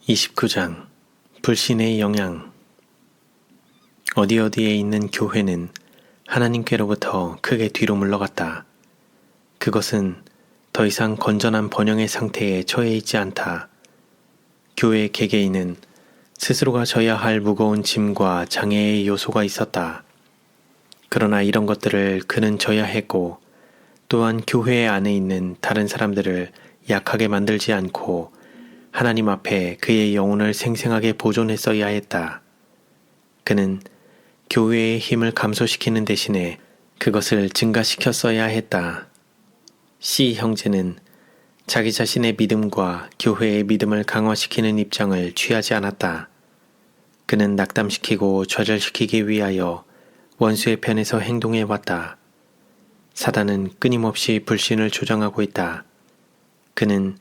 29장 불신의 영향. 어디어디에 있는 교회는 하나님께로부터 크게 뒤로 물러갔다. 그것은 더 이상 건전한 번영의 상태에 처해 있지 않다. 교회 개개인은 스스로가 져야 할 무거운 짐과 장애의 요소가 있었다. 그러나 이런 것들을 그는 져야 했고, 또한 교회 안에 있는 다른 사람들을 약하게 만들지 않고 하나님 앞에 그의 영혼을 생생하게 보존했어야 했다. 그는 교회의 힘을 감소시키는 대신에 그것을 증가시켰어야 했다. C 형제는 자기 자신의 믿음과 교회의 믿음을 강화시키는 입장을 취하지 않았다. 그는 낙담시키고 좌절시키기 위하여 원수의 편에서 행동해 왔다. 사단은 끊임없이 불신을 조장하고 있다. 그는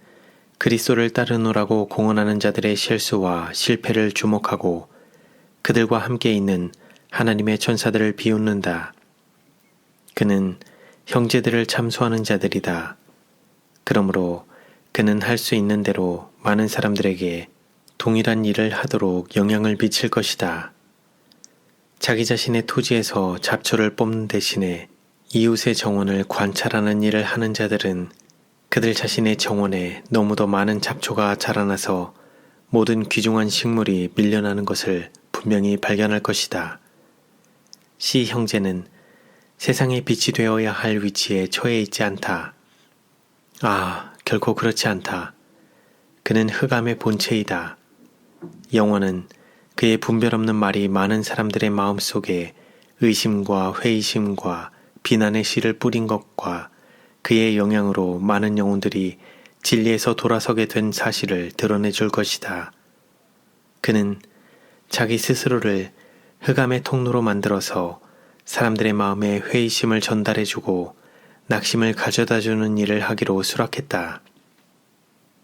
그리스도를 따르노라고 공언하는 자들의 실수와 실패를 주목하고 그들과 함께 있는 하나님의 천사들을 비웃는다. 그는 형제들을 참소하는 자들이다. 그러므로 그는 할 수 있는 대로 많은 사람들에게 동일한 일을 하도록 영향을 미칠 것이다. 자기 자신의 토지에서 잡초를 뽑는 대신에 이웃의 정원을 관찰하는 일을 하는 자들은 그들 자신의 정원에 너무도 많은 잡초가 자라나서 모든 귀중한 식물이 밀려나는 것을 분명히 발견할 것이다. C 형제는 세상의 빛이 되어야 할 위치에 처해 있지 않다. 결코 그렇지 않다. 그는 흑암의 본체이다. 영혼은 그의 분별 없는 말이 많은 사람들의 마음 속에 의심과 회의심과 비난의 씨를 뿌린 것과 그의 영향으로 많은 영혼들이 진리에서 돌아서게 된 사실을 드러내 줄 것이다. 그는 자기 스스로를 흑암의 통로로 만들어서 사람들의 마음에 회의심을 전달해주고 낙심을 가져다주는 일을 하기로 수락했다.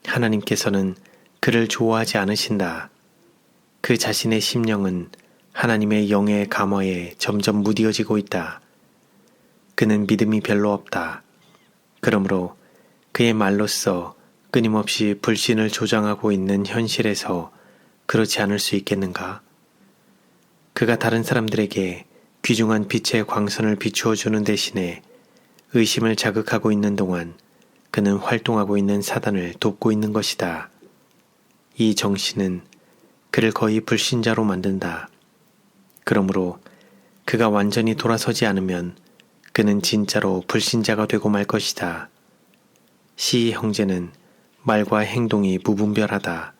하나님께서는 그를 좋아하지 않으신다. 그 자신의 심령은 하나님의 영의 감화에 점점 무뎌지고 있다. 그는 믿음이 별로 없다. 그러므로 그의 말로써 끊임없이 불신을 조장하고 있는 현실에서 그렇지 않을 수 있겠는가? 그가 다른 사람들에게 귀중한 빛의 광선을 비추어 주는 대신에 의심을 자극하고 있는 동안 그는 활동하고 있는 사단을 돕고 있는 것이다. 이 정신은 그를 거의 불신자로 만든다. 그러므로 그가 완전히 돌아서지 않으면 그는 진짜로 불신자가 되고 말 것이다. C 형제는 말과 행동이 무분별하다.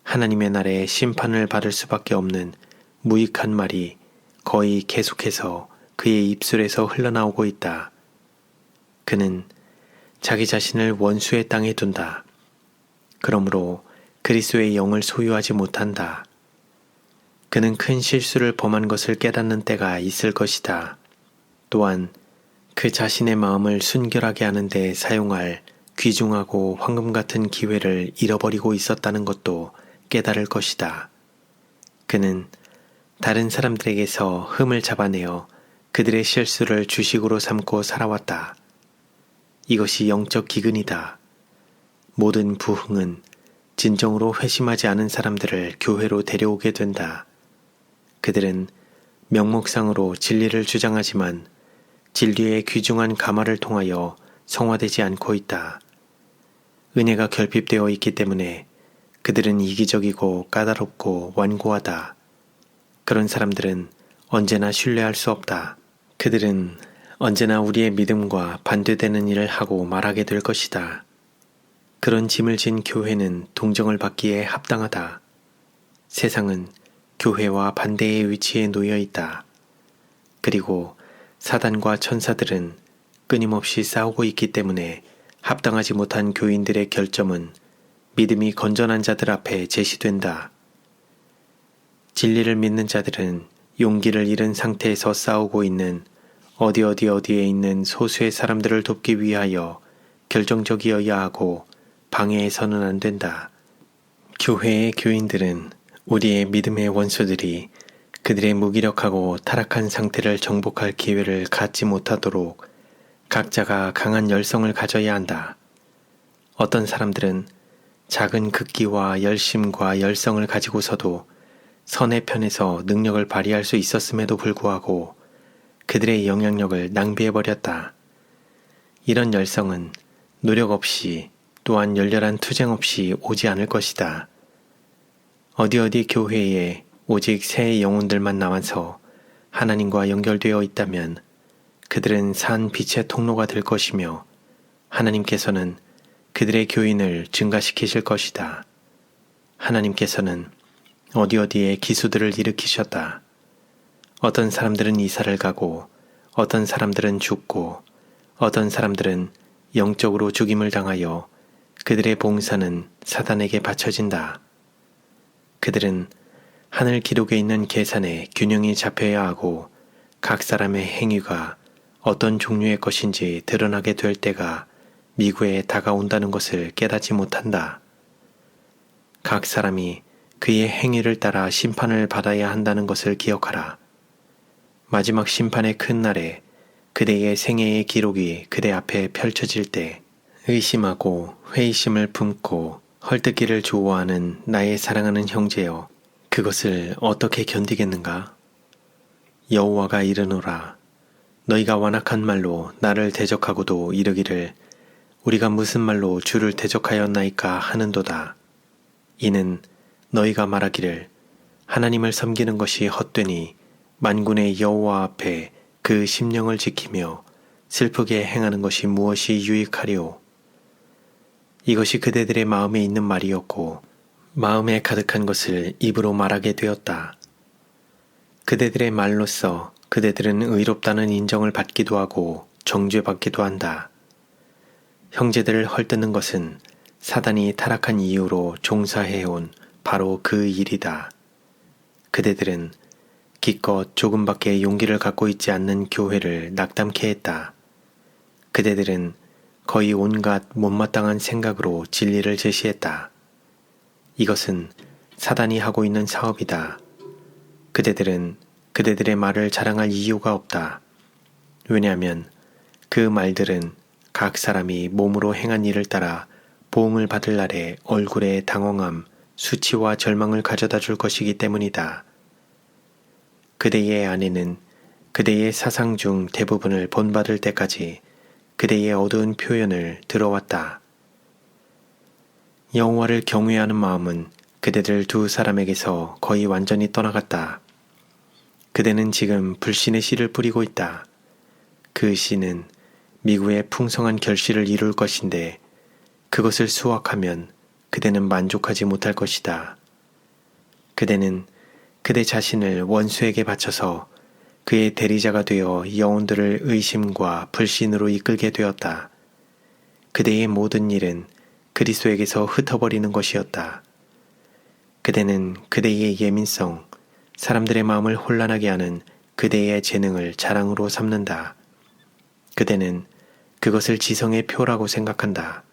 하나님의 날에 심판을 받을 수밖에 없는 무익한 말이 거의 계속해서 그의 입술에서 흘러나오고 있다. 그는 자기 자신을 원수의 땅에 둔다. 그러므로 그리스도의 영을 소유하지 못한다. 그는 큰 실수를 범한 것을 깨닫는 때가 있을 것이다. 또한 그 자신의 마음을 순결하게 하는 데 사용할 귀중하고 황금 같은 기회를 잃어버리고 있었다는 것도 깨달을 것이다. 그는 다른 사람들에게서 흠을 잡아내어 그들의 실수를 주식으로 삼고 살아왔다. 이것이 영적 기근이다. 모든 부흥은 진정으로 회심하지 않은 사람들을 교회로 데려오게 된다. 그들은 명목상으로 진리를 주장하지만 진리의 귀중한 감화를 통하여 성화되지 않고 있다. 은혜가 결핍되어 있기 때문에 그들은 이기적이고 까다롭고 완고하다. 그런 사람들은 언제나 신뢰할 수 없다. 그들은 언제나 우리의 믿음과 반대되는 일을 하고 말하게 될 것이다. 그런 짐을 진 교회는 동정을 받기에 합당하다. 세상은 교회와 반대의 위치에 놓여 있다. 그리고 사단과 천사들은 끊임없이 싸우고 있기 때문에 합당하지 못한 교인들의 결점은 믿음이 건전한 자들 앞에 제시된다. 진리를 믿는 자들은 용기를 잃은 상태에서 싸우고 있는 어디에 있는 소수의 사람들을 돕기 위하여 결정적이어야 하고 방해해서는 안 된다. 교회의 교인들은 우리의 믿음의 원수들이 그들의 무기력하고 타락한 상태를 정복할 기회를 갖지 못하도록 각자가 강한 열성을 가져야 한다. 어떤 사람들은 작은 극기와 열심과 열성을 가지고서도 선의 편에서 능력을 발휘할 수 있었음에도 불구하고 그들의 영향력을 낭비해버렸다. 이런 열성은 노력 없이 또한 열렬한 투쟁 없이 오지 않을 것이다. 어디 교회에 오직 새 영혼들만 남아서 하나님과 연결되어 있다면 그들은 산 빛의 통로가 될 것이며 하나님께서는 그들의 교인을 증가시키실 것이다. 하나님께서는 어디에 기수들을 일으키셨다. 어떤 사람들은 이사를 가고 어떤 사람들은 죽고 어떤 사람들은 영적으로 죽임을 당하여 그들의 봉사는 사단에게 바쳐진다. 그들은 하늘 기록에 있는 계산에 균형이 잡혀야 하고 각 사람의 행위가 어떤 종류의 것인지 드러나게 될 때가 미구에 다가온다는 것을 깨닫지 못한다. 각 사람이 그의 행위를 따라 심판을 받아야 한다는 것을 기억하라. 마지막 심판의 큰 날에 그대의 생애의 기록이 그대 앞에 펼쳐질 때 의심하고 회의심을 품고 헐뜯기를 좋아하는 나의 사랑하는 형제여, 그것을 어떻게 견디겠는가? 여호와가 이르노라. 너희가 완악한 말로 나를 대적하고도 이르기를 우리가 무슨 말로 주를 대적하였나이까 하는도다. 이는 너희가 말하기를 하나님을 섬기는 것이 헛되니 만군의 여호와 앞에 그 심령을 지키며 슬프게 행하는 것이 무엇이 유익하리오. 이것이 그대들의 마음에 있는 말이었고 마음에 가득한 것을 입으로 말하게 되었다. 그대들의 말로써 그대들은 의롭다는 인정을 받기도 하고 정죄받기도 한다. 형제들을 헐뜯는 것은 사단이 타락한 이유로 종사해온 바로 그 일이다. 그대들은 기껏 조금밖에 용기를 갖고 있지 않는 교회를 낙담케 했다. 그대들은 거의 온갖 못마땅한 생각으로 진리를 제시했다. 이것은 사단이 하고 있는 사업이다. 그대들은 그대들의 말을 자랑할 이유가 없다. 왜냐하면 그 말들은 각 사람이 몸으로 행한 일을 따라 보응을 받을 날에 얼굴에 당황함, 수치와 절망을 가져다 줄 것이기 때문이다. 그대의 아내는 그대의 사상 중 대부분을 본받을 때까지 그대의 어두운 표현을 들어왔다. 여호와를 경외하는 마음은 그대들 두 사람에게서 거의 완전히 떠나갔다. 그대는 지금 불신의 씨를 뿌리고 있다. 그 씨는 미구의 풍성한 결실을 이룰 것인데 그것을 수확하면 그대는 만족하지 못할 것이다. 그대는 그대 자신을 원수에게 바쳐서 그의 대리자가 되어 영혼들을 의심과 불신으로 이끌게 되었다. 그대의 모든 일은 그리스도에게서 흩어버리는 것이었다. 그대는 그대의 예민성, 사람들의 마음을 혼란하게 하는 그대의 재능을 자랑으로 삼는다. 그대는 그것을 지성의 표라고 생각한다.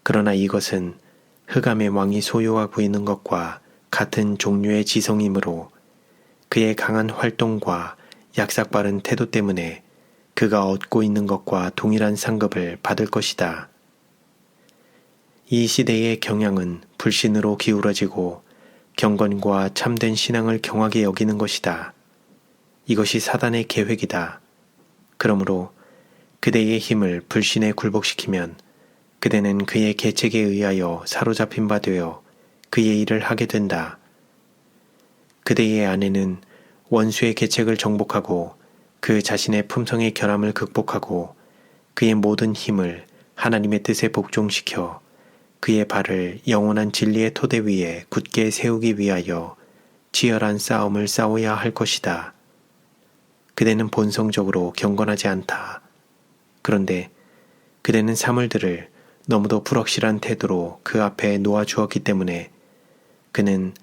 그러나 이것은 흑암의 왕이 소유하고 있는 것과 같은 종류의 지성이므로 그의 강한 활동과 약삭빠른 태도 때문에 그가 얻고 있는 것과 동일한 상급을 받을 것이다. 이 시대의 경향은 불신으로 기울어지고 경건과 참된 신앙을 경하게 여기는 것이다. 이것이 사단의 계획이다. 그러므로 그대의 힘을 불신에 굴복시키면 그대는 그의 계책에 의하여 사로잡힌 바 되어 그의 일을 하게 된다. 그대의 아내는 원수의 계책을 정복하고 그 자신의 품성의 결함을 극복하고 그의 모든 힘을 하나님의 뜻에 복종시켜 그의 발을 영원한 진리의 토대 위에 굳게 세우기 위하여 치열한 싸움을 싸워야 할 것이다. 그대는 본성적으로 경건하지 않다. 그런데 그대는 사물들을 너무도 불확실한 태도로 그 앞에 놓아주었기 때문에 그는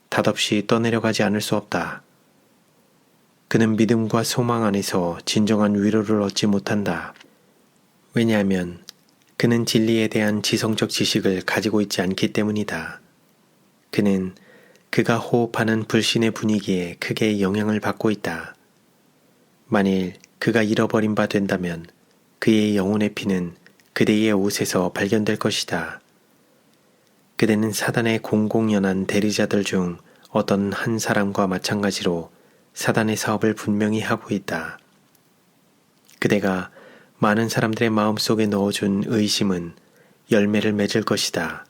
닷없이 떠내려가지 않을 수 없다. 그는 믿음과 소망 안에서 진정한 위로를 얻지 못한다. 왜냐하면 그는 진리에 대한 지성적 지식을 가지고 있지 않기 때문이다. 그는 그가 호흡하는 불신의 분위기에 크게 영향을 받고 있다. 만일 그가 잃어버린 바 된다면 그의 영혼의 피는 그대의 옷에서 발견될 것이다. 그대는 사단의 공공연한 대리자들 중 어떤 한 사람과 마찬가지로 사단의 사업을 분명히 하고 있다. 그대가 많은 사람들의 마음속에 넣어준 의심은 열매를 맺을 것이다.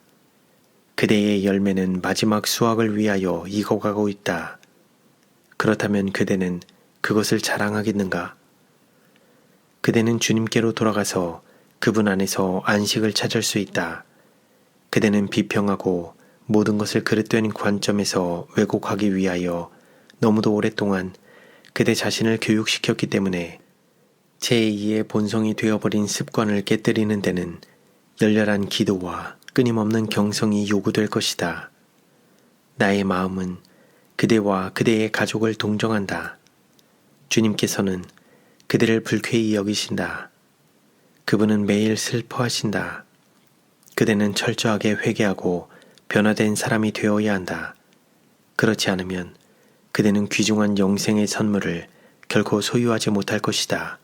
그대의 열매는 마지막 수확을 위하여 익어가고 있다. 그렇다면 그대는 그것을 자랑하겠는가? 그대는 주님께로 돌아가서 그분 안에서 안식을 찾을 수 있다. 그대는 비평하고 모든 것을 그릇된 관점에서 왜곡하기 위하여 너무도 오랫동안 그대 자신을 교육시켰기 때문에 제2의 본성이 되어버린 습관을 깨뜨리는 데는 열렬한 기도와 끊임없는 경성이 요구될 것이다. 나의 마음은 그대와 그대의 가족을 동정한다. 주님께서는 그대를 불쾌히 여기신다. 그분은 매일 슬퍼하신다. 그대는 철저하게 회개하고 변화된 사람이 되어야 한다. 그렇지 않으면 그대는 귀중한 영생의 선물을 결코 소유하지 못할 것이다.